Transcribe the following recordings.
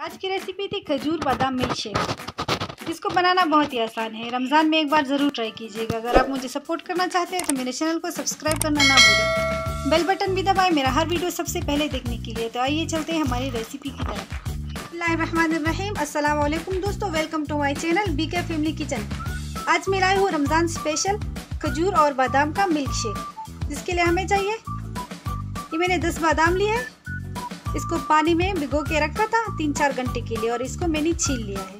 आज की रेसिपी थी खजूर बादाम मिल्क शेक, जिसको बनाना बहुत ही आसान है। रमज़ान में एक बार ज़रूर ट्राई कीजिएगा। अगर आप मुझे सपोर्ट करना चाहते हैं तो मेरे चैनल को सब्सक्राइब करना ना भूलें। बेल बटन भी दबाएं मेरा हर वीडियो सबसे पहले देखने के लिए। तो आइए चलते हैं हमारी रेसिपी की तरफ। बिस्मिल्लाहिर्रहमानिर्रहीम। अस्सलाम वालेकुम दोस्तों, welcome to my channel BK family kitchen. आज मैं लाई हूँ रमज़ान स्पेशल खजूर और बादाम का मिल्क शेक। जिसके लिए हमें चाहिए, ये मैंने 10 बादाम लिए हैं। इसको पानी में भिगो के रखा था 3-4 घंटे के लिए और इसको मैंने छील लिया है।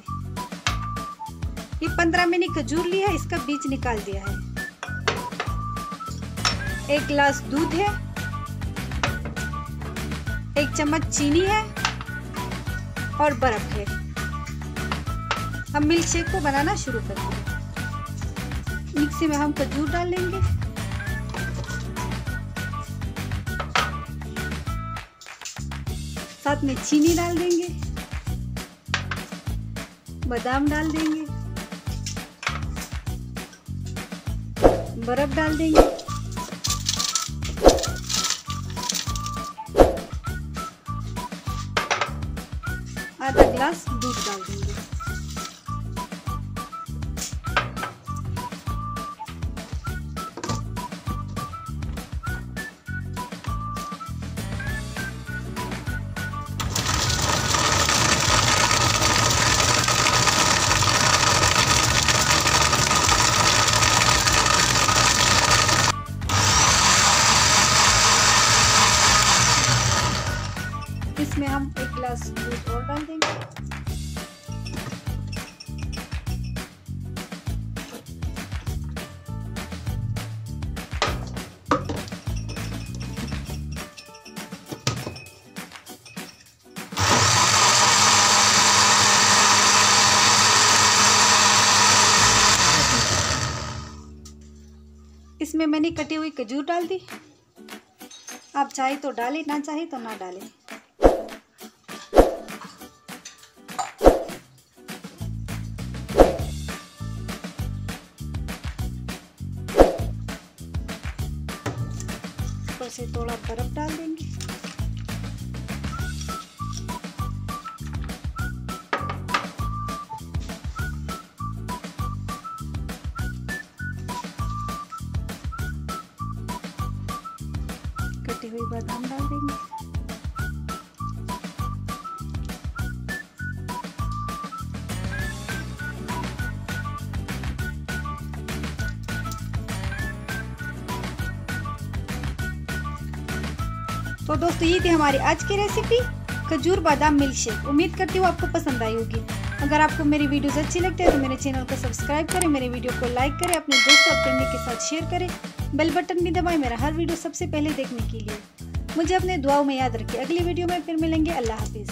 ये 15 मैंने खजूर ली है, इसका बीज निकाल दिया है। 1 गिलास दूध है, 1 चम्मच चीनी है और बर्फ है। हम मिल्क शेक को बनाना शुरू करते हैं। मिक्सी में हम खजूर डाल लेंगे, साथ में चीनी डाल देंगे, बादाम डाल देंगे, बर्फ डाल देंगे, आधा गिलास दूध डाल देंगे। इसमें हम 1 गिलास दूध और डाल देंगे। इसमें मैंने कटी हुई खजूर डाल दी। आप चाहे तो डालें, ना चाहे तो ना डालें। ऊपर से थोड़ा बर्फ डाल देंगे। कटे हुए बादाम डाल देंगे। तो दोस्तों, ये थी हमारी आज की रेसिपी खजूर बादाम मिल्क शेक। उम्मीद करती हूँ आपको पसंद आई होगी। अगर आपको मेरी वीडियोस अच्छी लगती है तो मेरे चैनल को सब्सक्राइब करें, मेरे वीडियो को लाइक करें, अपने दोस्तों और फैमिली के साथ शेयर करें। बेल बटन भी दबाएं मेरा हर वीडियो सबसे पहले देखने के लिए। मुझे अपने दुआओं में याद रखिए। अगली वीडियो में फिर मिलेंगे। अल्लाह हाफिज़।